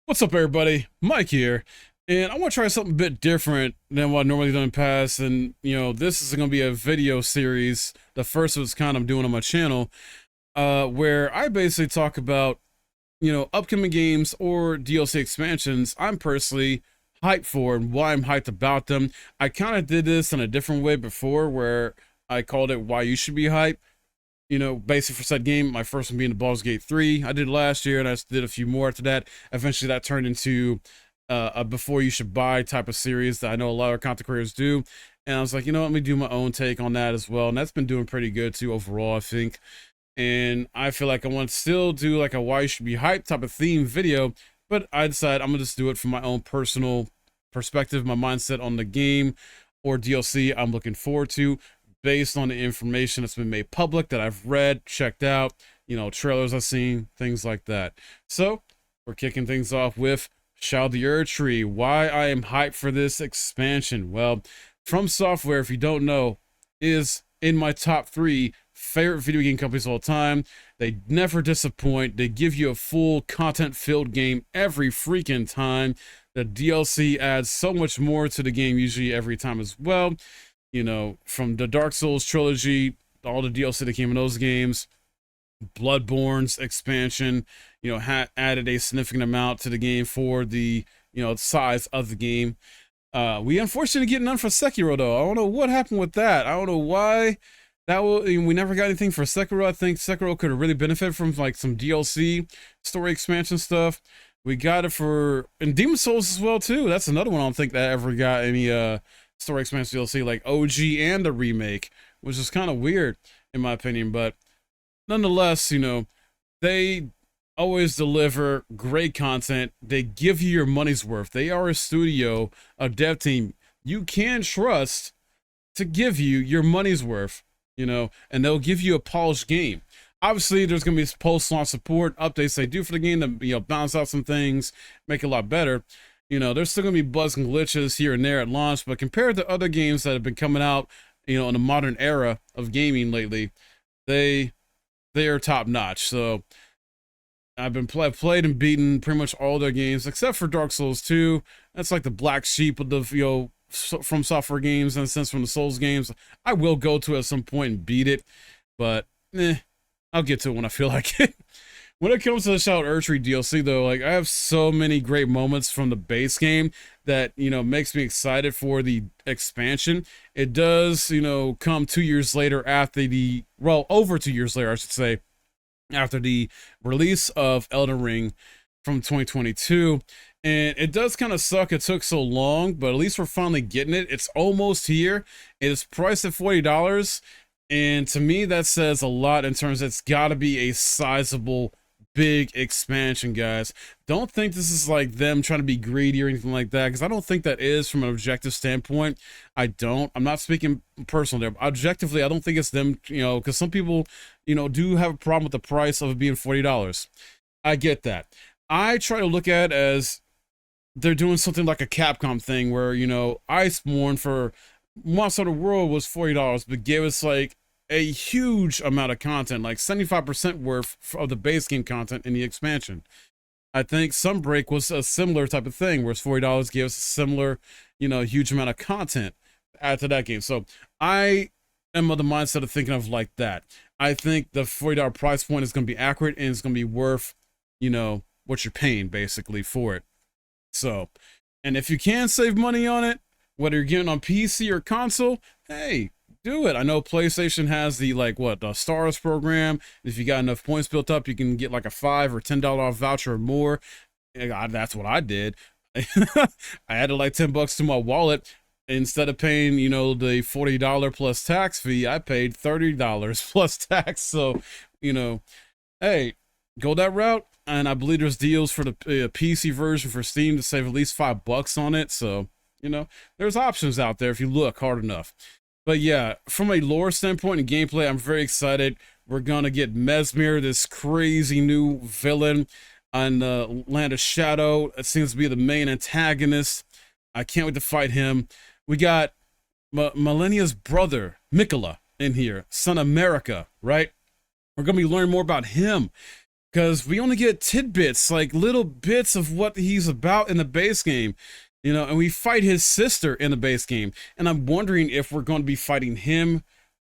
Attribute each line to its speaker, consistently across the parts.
Speaker 1: What's up, everybody? Mike here, and I want to try something a bit different than what I normally do in the past. And this is going to be a video series, the first of its kind I'm doing on my channel, where I basically talk about upcoming games or DLC expansions I'm personally hyped for and why I'm hyped about them. I kind of did this in a different way before, where I called it "Why You Should Be Hyped." Basically for said game, my first one being the Baldur's Gate 3. I did last year, and I did a few more after that. Eventually, that turned into a before you should buy type of series that I know a lot of content creators do. And I was like, let me do my own take on that as well. And that's been doing pretty good too overall, I think. And I feel like I want to still do like a why you should be hyped type of theme video, but I decided I'm gonna just do it from my own personal perspective, my mindset on the game or DLC I'm looking forward to, based on the information that's been made public that I've read, checked out, trailers I've seen, things like that. So we're kicking things off with Shadow of the Erdtree. Why I am hyped for this expansion? Well, From Software, if you don't know, is in my top 3 favorite video game companies of all time. They never disappoint. They give you a full content-filled game every freaking time. The DLC adds so much more to the game usually every time as well. From the Dark Souls trilogy, all the DLC that came in those games, Bloodborne's expansion, added a significant amount to the game for the, size of the game. We unfortunately get none for Sekiro though. I don't know what happened with that. I don't know why we never got anything for Sekiro. I think Sekiro could have really benefited from like some DLC story expansion stuff. We got it for and Demon Souls as well too. That's another one I don't think that ever got any story expansion DLC like OG and the remake, which is kind of weird in my opinion. But nonetheless, they always deliver great content. They give you your money's worth. They are a studio, a dev team you can trust to give you your money's worth, and they'll give you a polished game. Obviously, there's going to be post-launch support updates they do for the game to balance out some things, make it a lot better. There's still going to be bugs and glitches here and there at launch, but compared to other games that have been coming out, in the modern era of gaming lately, they are top notch. So I've played and beaten pretty much all their games except for Dark Souls 2. That's like the black sheep of the From Software games, in a sense, from the Souls games. I will go to it at some point and beat it, but I'll get to it when I feel like it. When it comes to the Shadow Erdtree DLC though, like I have so many great moments from the base game that makes me excited for the expansion. It does come 2 years later after over 2 years later I should say, after the release of Elden Ring from 2022. And it does kind of suck it took so long, but at least we're finally getting it. It's almost here. It is priced at $40. And to me, that says a lot in terms of it's got to be a sizable, big expansion, guys. Don't think this is like them trying to be greedy or anything like that, because I don't think that is from an objective standpoint. I'm not speaking personally there. Objectively, I don't think it's them, because some people, do have a problem with the price of it being $40. I get that. I try to look at it as they're doing something like a Capcom thing where, Iceborne for Monster Hunter World was $40, but gave us like a huge amount of content, like 75% worth of the base game content in the expansion. I think Sunbreak was a similar type of thing, where it's $40 gave us a similar, huge amount of content to add to that game. So I am of the mindset of thinking of like that. I think the $40 price point is going to be accurate and it's going to be worth, what you're paying basically for it. So, and if you can save money on it, whether you're getting on PC or console, hey, do it. I know PlayStation has the Stars program. If you got enough points built up, you can get like a $5 or $10 off voucher or more. That's what I did. I added like $10 to my wallet. Instead of paying, the $40 plus tax fee, I paid $30 plus tax. So, hey, go that route. And I believe there's deals for the PC version for Steam to save at least $5 on it. So, there's options out there if you look hard enough. But yeah, from a lore standpoint and gameplay, I'm very excited. We're gonna get Mesmer, this crazy new villain on the Land of Shadow. It seems to be the main antagonist. I can't wait to fight him. We got Millennia's brother, Mikola, in here, Son of America, right? We're gonna be learning more about him. because we only get tidbits, like little bits of what he's about in the base game, you know, and we fight his sister in the base game. And I'm wondering if we're going to be fighting him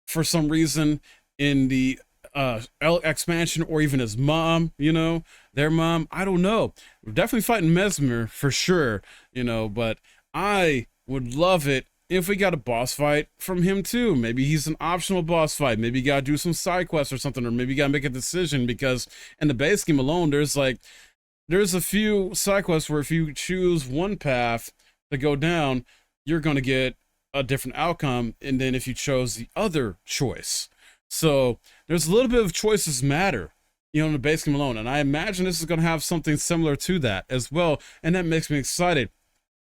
Speaker 1: for some reason in the expansion, or even his mom, you know, their mom. I don't know. We're definitely fighting Mesmer for sure, you know, but I would love it if we got a boss fight from him too. Maybe he's an optional boss fight. Maybe you gotta do some side quests or something, or maybe you gotta make a decision, because in the base game alone, there's a few side quests where if you choose one path to go down, you're gonna get a different outcome, and then if you chose the other choice. So there's a little bit of choices matter, you know, in the base game alone, and I imagine this is gonna have something similar to that as well, and that makes me excited.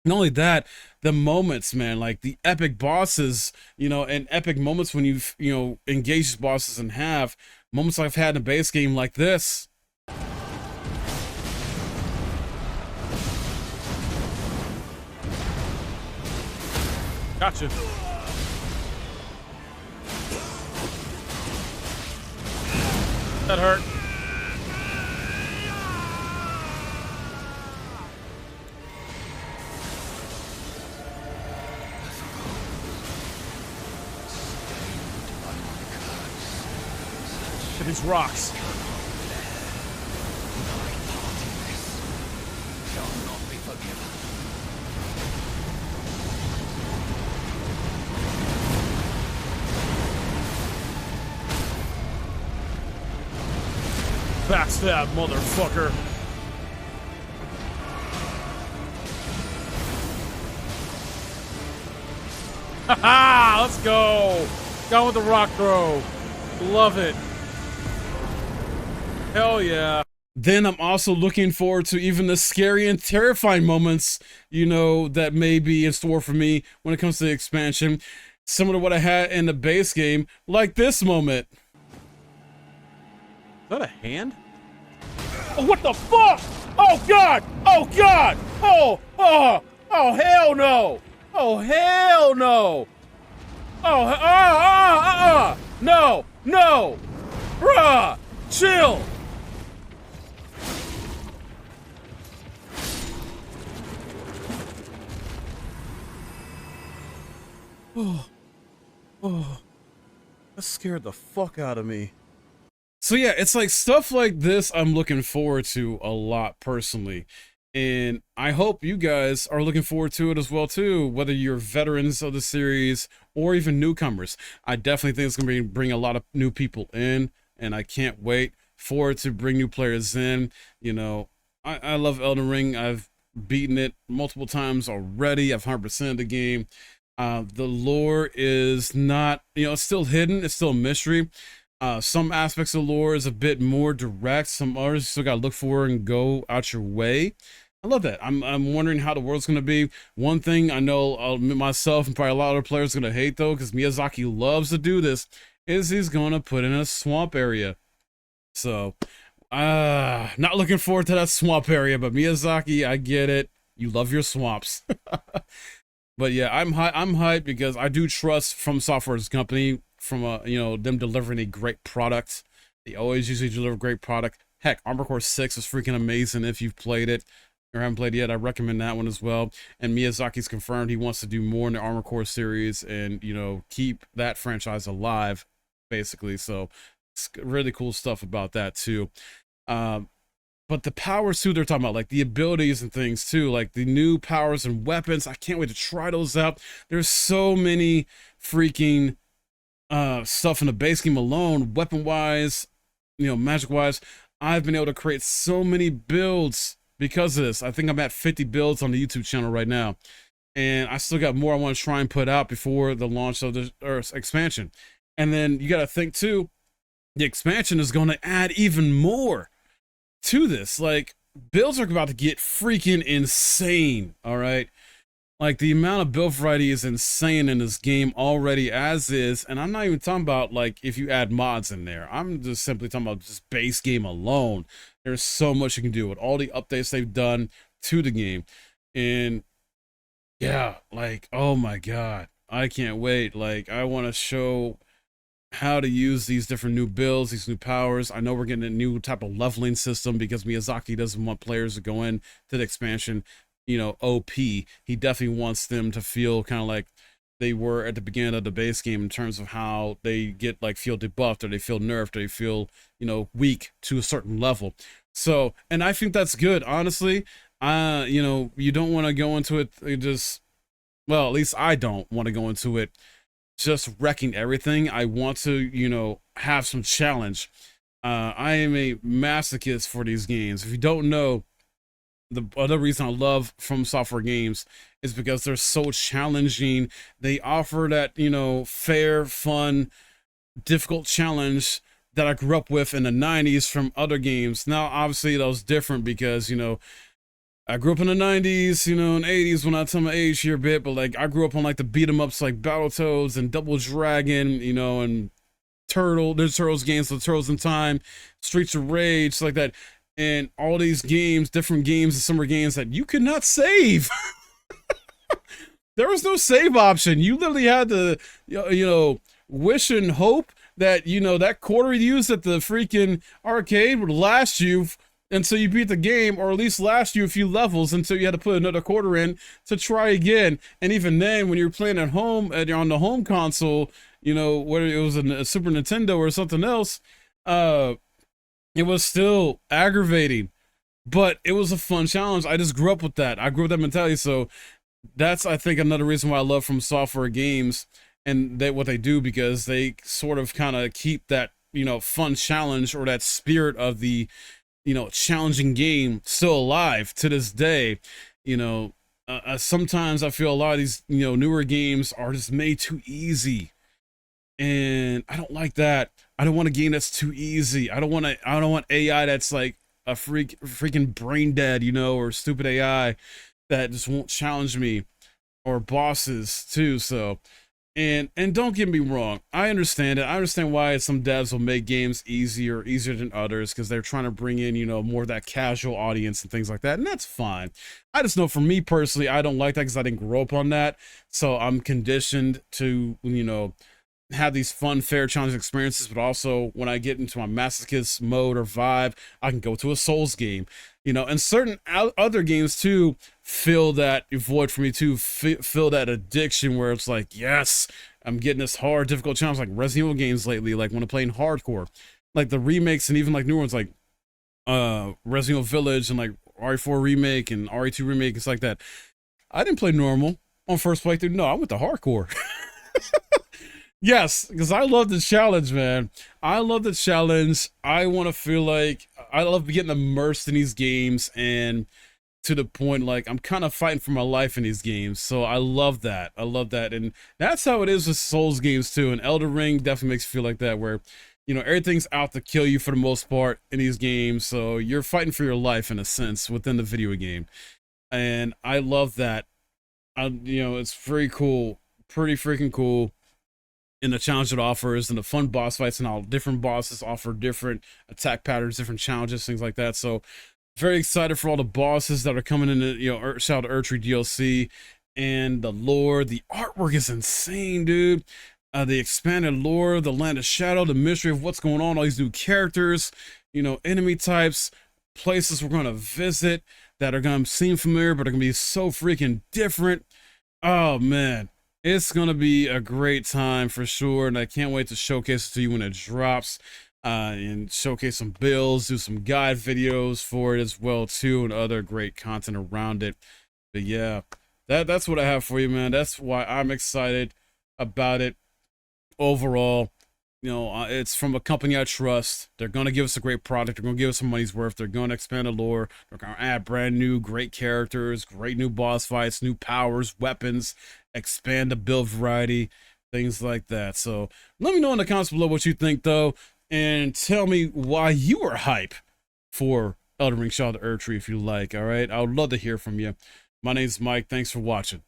Speaker 1: Not only that, the moments, man, like the epic bosses, you know, and epic moments when you've, you know, engaged bosses and have moments I've had in a base game like this. Gotcha. That hurt. These rocks. Backstab, motherfucker. Haha, let's go. Go with the rock throw. Love it. Hell yeah. Then I'm also looking forward to even the scary and terrifying moments, you know, that may be in store for me when it comes to the expansion. Similar to what I had in the base game, like this moment. Is that a hand? Oh, what the fuck? Oh god! Oh god! Oh hell no! Oh hell no! No! No! Bruh! Chill! Oh, that scared the fuck out of me. So yeah, it's like stuff like this I'm looking forward to a lot personally. And I hope you guys are looking forward to it as well too, whether you're veterans of the series or even newcomers. I definitely think it's going to bring a lot of new people in, and I can't wait for it to bring new players in. You know, I love Elden Ring. I've beaten it multiple times already. I've 100%ed the game. The lore is not, you know, it's still hidden. It's still a mystery. Some aspects of lore is a bit more direct. Some others you still gotta look for and go out your way. I love that. I'm wondering how the world's gonna be. One thing I know myself and probably a lot of other players are gonna hate though, because Miyazaki loves to do this, is he's gonna put in a swamp area. So, not looking forward to that swamp area, but Miyazaki, I get it. You love your swamps. But yeah, I'm hyped because I do trust From Software's company, from you know, them delivering a great product. They always usually deliver great product. Heck, Armored Core 6 is freaking amazing. If you've played it or haven't played it yet, I recommend that one as well. And Miyazaki's confirmed he wants to do more in the Armored Core series and, you know, keep that franchise alive, basically. So it's really cool stuff about that too. But the powers too, they're talking about, like the abilities and things too, like the new powers and weapons. I can't wait to try those out. There's so many freaking stuff in the base game alone, weapon wise, you know, magic wise. I've been able to create so many builds because of this. I think I'm at 50 builds on the YouTube channel right now, and I still got more I want to try and put out before the launch of the expansion. And then you got to think too, the expansion is going to add even more to this. Like, builds are about to get freaking insane. All right, like the amount of build variety is insane in this game already as is, and I'm not even talking about like if you add mods in there. I'm just simply talking about just base game alone. There's so much you can do with all the updates they've done to the game. And yeah, like, oh my god, I can't wait. Like, I want to show how to use these different new builds, these new powers. I know we're getting a new type of leveling system because Miyazaki doesn't want players to go in to the expansion, you know, OP. He definitely wants them to feel kind of like they were at the beginning of the base game in terms of how they get like feel debuffed or they feel nerfed or they feel, you know, weak to a certain level. So, and I think that's good, honestly. You know, you don't want to go into it just, well, at least I don't want to go into it just wrecking everything. I want to, you know, have some challenge. I am a masochist for these games. If you don't know, the other reason I love From Software games is because they're so challenging. They offer that, you know, fair, fun, difficult challenge that I grew up with in the 90s from other games. Now, obviously, that was different because, you know, I grew up in the 90s, you know, and 80s when I tell my age here a bit, but like I grew up on like the beat 'em ups like Battletoads and Double Dragon, you know, and there's Turtles games, so Turtles in Time, Streets of Rage, like that. And all these games, different games and summer games that you could not save. There was no save option. You literally had to, you know, wish and hope that, you know, that quarter you used at the freaking arcade would last you until you beat the game, or at least last you a few levels until you had to put another quarter in to try again. And even then, when you're playing at home on the home console, you know, whether it was a Super Nintendo or something else, it was still aggravating. But it was a fun challenge. I just grew up with that. I grew up with that mentality. So that's, I think, another reason why I love From Software games and what they do, because they sort of kind of keep that, you know, fun challenge or that spirit of the, you know, challenging game still alive to this day. You know, sometimes I feel a lot of these, you know, newer games are just made too easy, and I don't like that. I don't want a game that's too easy. I don't want AI that's like a freaking brain dead, you know, or stupid AI that just won't challenge me, or bosses too. So, and don't get me wrong, I understand it. I understand why some devs will make games easier than others, because they're trying to bring in, you know, more of that casual audience and things like that, and that's fine. I just know for me personally, I don't like that because I didn't grow up on that. So I'm conditioned to, you know, have these fun, fair, challenging experiences, but also when I get into my masochist mode or vibe, I can go to a Souls game, you know, and certain other games too fill that void for me too, fill that addiction where it's like, yes, I'm getting this hard, difficult challenge, like Resident Evil games lately, like when I'm playing hardcore, like the remakes and even like new ones like Resident Evil Village and like RE4 remake and RE2 remake, it's like that. I didn't play normal on first playthrough. No, I went to hardcore. Yes, because I love the challenge, man. I love the challenge. I want to feel like I love getting immersed in these games, and to the point like I'm kind of fighting for my life in these games. So I love that. I love that. And that's how it is with Souls games too. And Elden Ring definitely makes you feel like that, where, you know, everything's out to kill you for the most part in these games. So you're fighting for your life in a sense within the video game. And I love that. You know, it's very cool. Pretty freaking cool. In the challenge it offers, and the fun boss fights, and all different bosses offer different attack patterns, different challenges, things like that. So very excited for all the bosses that are coming in the, you know, shout out Erdtree DLC, and the lore. The artwork is insane, dude. The expanded lore, the land of shadow, the mystery of what's going on, all these new characters, you know, enemy types, places we're going to visit that are going to seem familiar but are going to be so freaking different. Oh man, it's going to be a great time for sure, and I can't wait to showcase it to you when it drops, and showcase some builds, do some guide videos for it as well too, and other great content around it. But yeah, that's what I have for you, man. That's why I'm excited about it overall. You know, it's from a company I trust. They're going to give us a great product. They're going to give us some money's worth. They're going to expand the lore. They're going to add brand new, great characters, great new boss fights, new powers, weapons, expand the build variety, things like that. So let me know in the comments below what you think, though, and tell me why you are hype for Elden Ring Shadow of the Erdtree if you like, all right? I would love to hear from you. My name's Mike. Thanks for watching.